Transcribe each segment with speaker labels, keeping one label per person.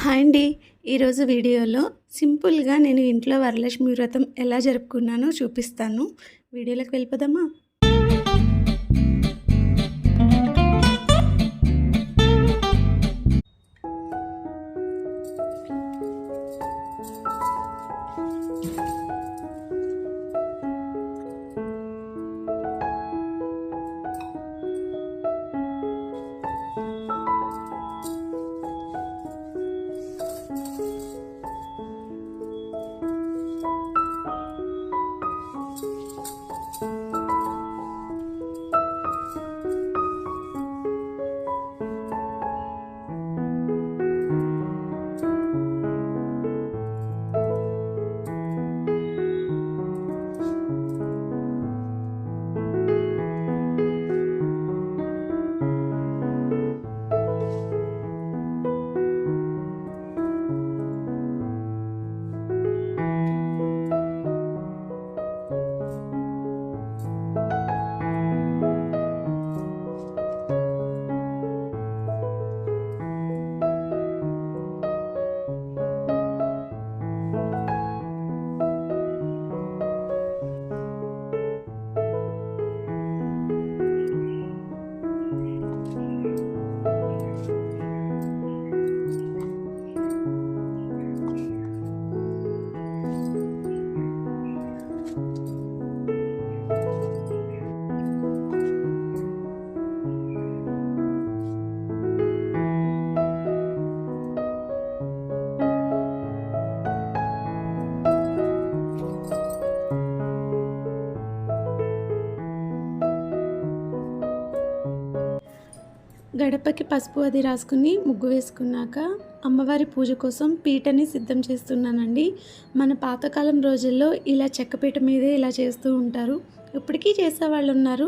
Speaker 1: Hi అండి. ఈరోజు వీడియోలో సింపుల్‌గా నేను ఇంట్లో వరలక్ష్మి వ్రతం ఎలా జరుపుకున్నానో చూపిస్తాను. వీడియోలోకి వెళ్ళిపోదామా? గడపకి పసుపు అది రాసుకుని ముగ్గు వేసుకున్నాక అమ్మవారి పూజ కోసం పీటని సిద్ధం చేస్తున్నానండి. మన పాతకాలం రోజుల్లో ఇలా చెక్కపీట మీదే ఇలా చేస్తూ ఉంటారు. ఇప్పటికీ చేసేవాళ్ళు ఉన్నారు.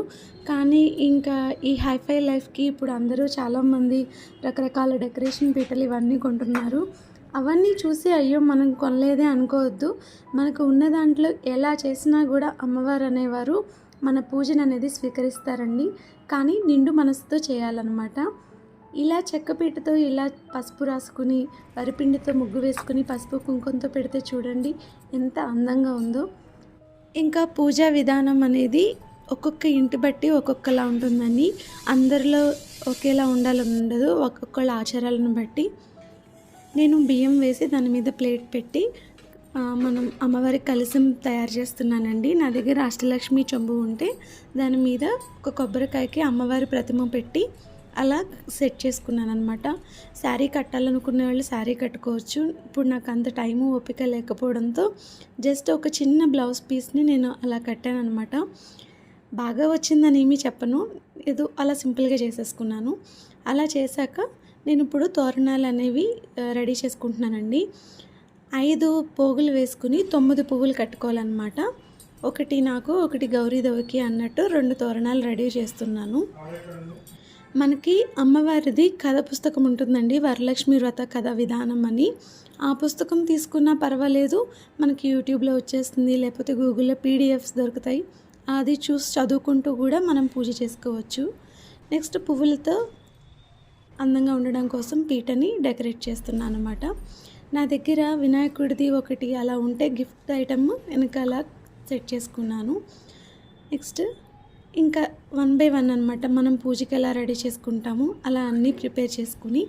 Speaker 1: కానీ ఇంకా ఈ హైఫై లైఫ్కి ఇప్పుడు అందరూ చాలామంది రకరకాల డెకరేషన్ పీటలు ఇవన్నీ కొంటున్నారు. అవన్నీ చూసి అయ్యో మనం కొనలేదే అనుకోవద్దు. మనకు ఉన్న దాంట్లో ఎలా చేసినా కూడా అమ్మవారు అనేవారు మన పూజను అనేది స్వీకరిస్తారండి. కానీ నిండు మనసుతో చేయాలన్నమాట. ఇలా చెక్కపీటతో ఇలా పసుపు రాసుకుని వరిపిండితో ముగ్గు వేసుకుని పసుపు కుంకుమతో పెడితే చూడండి ఎంత అందంగా ఉందో. ఇంకా పూజా విధానం అనేది ఒక్కొక్క ఇంటి బట్టి ఒక్కొక్కలా ఉంటుందని, అందరిలో ఒకేలా ఉండాలని ఉండదు. ఒక్కొక్కళ్ళ ఆచారాలను బట్టి నేను బియ్యం వేసి దాని మీద ప్లేట్ పెట్టి మనం అమ్మవారి కలశం తయారు చేస్తున్నానండి. నా దగ్గర అష్టలక్ష్మి చెంబు ఉంటే దాని మీద ఒక కొబ్బరికాయకి అమ్మవారి ప్రతిమ పెట్టి అలా సెట్ చేసుకున్నాను అనమాట. శారీ కట్టాలనుకునే వాళ్ళు శారీ కట్టుకోవచ్చు. ఇప్పుడు నాకు అంత టైము ఓపిక లేకపోవడంతో జస్ట్ ఒక చిన్న బ్లౌజ్ పీస్ని నేను అలా కట్టాను అనమాట. బాగా వచ్చిందని ఏమీ చెప్పను, ఏదో అలా సింపుల్గా చేసేసుకున్నాను. అలా చేశాక నేను ఇప్పుడు తోరణాలు అనేవి రెడీ చేసుకుంటున్నానండి. 5 పోగులు వేసుకుని 9 పువ్వులు కట్టుకోవాలన్నమాట. ఒకటి నాకు, ఒకటి గౌరీదేవికి అన్నట్టు 2 తోరణాలు రెడీ చేస్తున్నాను. మనకి అమ్మవారిది కథ పుస్తకం ఉంటుందండి, వరలక్ష్మి వ్రత కథ విధానం అని. ఆ పుస్తకం తీసుకున్నా పర్వాలేదు, మనకి యూట్యూబ్లో వచ్చేస్తుంది, లేకపోతే గూగుల్లో పీడిఎఫ్స్ దొరుకుతాయి. అది చూసి చదువుకుంటూ కూడా మనం పూజ చేసుకోవచ్చు. నెక్స్ట్ పువ్వులతో అందంగా ఉండడం కోసం పీటని డెకరేట్ చేస్తున్నాను అనమాట. నా దగ్గర వినాయకుడిది ఒకటి అలా ఉంటే గిఫ్ట్ ఐటమ్ వెనకాల సెట్ చేసుకున్నాను. నెక్స్ట్ ఇంకా 1 by 1 అనమాట. మనం పూజకి ఎలా రెడీ చేసుకుంటామో అలా అన్నీ ప్రిపేర్ చేసుకుని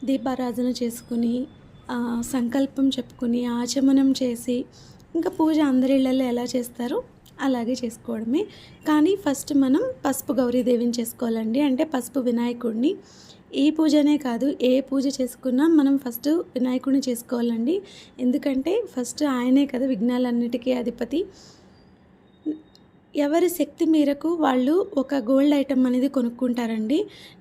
Speaker 1: దీపారాధన చేసుకుని సంకల్పం చెప్పుకుని ఆచమనం చేసి ఇంకా పూజ అందరి ఇళ్ళల్లో ఎలా చేస్తారో అలాగే చేసుకోవడమే. కానీ ఫస్ట్ మనం పసుపు గౌరీదేవిని చేసుకోవాలండి, అంటే పసుపు వినాయకుడిని. ఈ పూజనే కాదు, ఏ పూజ చేసుకున్నా మనం ఫస్ట్ వినాయకుడిని చేసుకోవాలండి. ఎందుకంటే ఫస్ట్ ఆయనే కదా విఘ్నాలన్నిటికీ అధిపతి. ఎవరి శక్తి మేరకు వాళ్ళు ఒక గోల్డ్ ఐటమ్ అనేది కొనుక్కుంటారండి.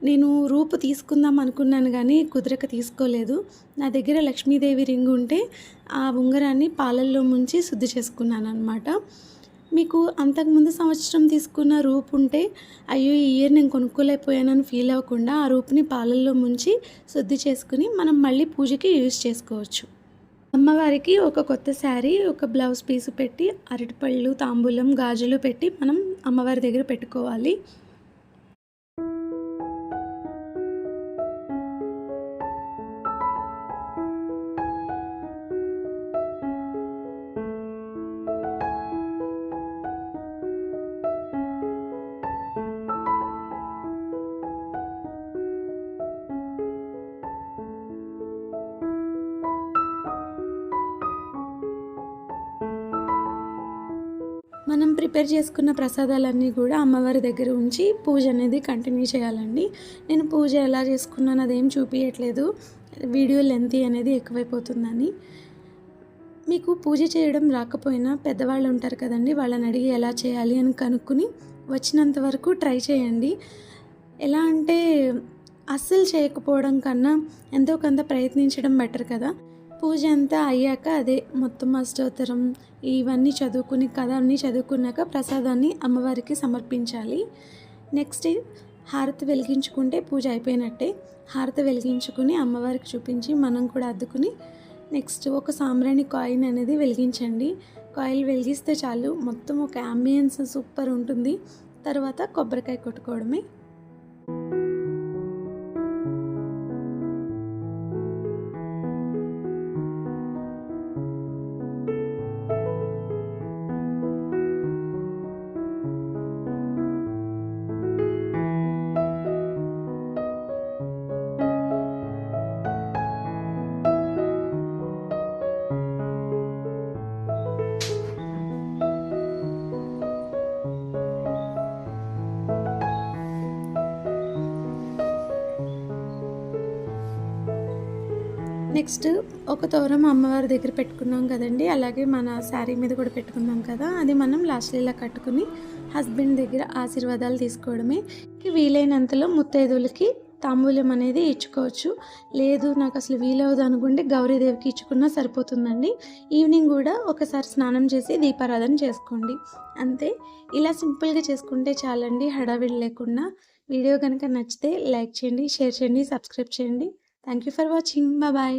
Speaker 1: నేను రూపు తీసుకుందాం అనుకున్నాను కానీ కుదరక తీసుకోలేదు. నా దగ్గర లక్ష్మీదేవి రింగ్ ఉంటే ఆ ఉంగరాన్ని పాలల్లో ముంచి శుద్ధి చేసుకున్నాను అనమాట. మీకు అంతకుముందు సంవత్సరం తీసుకున్న రూపు ఉంటే అయ్యో ఈ ఇయర్ నేను కొనుక్కోలేకపోయానని ఫీల్ అవ్వకుండా ఆ రూపుని పాలల్లో ముంచి శుద్ధి చేసుకుని మనం మళ్ళీ పూజకి యూజ్ చేసుకోవచ్చు. అమ్మవారికి ఒక కొత్త శారీ, ఒక బ్లౌజ్ పీసు పెట్టి అరటిపళ్ళు, తాంబూలం, గాజులు పెట్టి మనం అమ్మవారి దగ్గర పెట్టుకోవాలి. ప్రిపేర్ చేసుకున్న ప్రసాదాలన్నీ కూడా అమ్మవారి దగ్గర ఉంచి పూజ అనేది కంటిన్యూ చేయాలండి. నేను పూజ ఎలా చేసుకున్నాను అదేం చూపించట్లేదు, వీడియో లెంతీ అనేది ఎక్కువైపోతుందని. మీకు పూజ చేయడం రాకపోయినా పెద్దవాళ్ళు ఉంటారు కదండి, వాళ్ళని అడిగి ఎలా చేయాలి అని కనుక్కుని వచ్చినంత వరకు ట్రై చేయండి. ఎలా అంటే అస్సలు చేయకపోవడం కన్నా ఎంతో కొంత ప్రయత్నించడం బెటర్ కదా. పూజ అంతా అయ్యాక అదే మొత్తం అష్టోత్తరం ఇవన్నీ చదువుకుని కథ అన్నీ చదువుకున్నాక ప్రసాదాన్ని అమ్మవారికి సమర్పించాలి. నెక్స్ట్ హారతి వెలిగించుకుంటే పూజ అయిపోయినట్టే. హారతి వెలిగించుకుని అమ్మవారికి చూపించి మనం కూడా అద్దుకుని నెక్స్ట్ ఒక సాంబ్రాణి కాయిన్ అనేది వెలిగించండి. కాయిల్ వెలిగిస్తే చాలు, మొత్తం ఒక అంబియన్స్ సూపర్ ఉంటుంది. తర్వాత కొబ్బరికాయ కొట్టుకోవడమే. నెక్స్ట్ ఒక తోరం అమ్మవారి దగ్గర పెట్టుకున్నాం కదండి, అలాగే మన శారీ మీద కూడా పెట్టుకున్నాం కదా, అది మనం లాస్ట్లో ఇలా కట్టుకుని హస్బెండ్ దగ్గర ఆశీర్వాదాలు తీసుకోవడమే. వీలైనంతలో ముత్తైదువులకి తాంబూలం అనేది ఇచ్చుకోవచ్చు. లేదు నాకు అసలు వీలవదు అనుకుంటే గౌరీదేవికి ఇచ్చుకున్నా సరిపోతుందండి. ఈవినింగ్ కూడా ఒకసారి స్నానం చేసి దీపారాధన చేసుకోండి, అంతే. ఇలా సింపుల్గా చేసుకుంటే చాలండి, హడావిడి లేకుండా. వీడియో కనుక నచ్చితే లైక్ చేయండి, షేర్ చేయండి, సబ్స్క్రైబ్ చేయండి. Thank you for watching. Bye.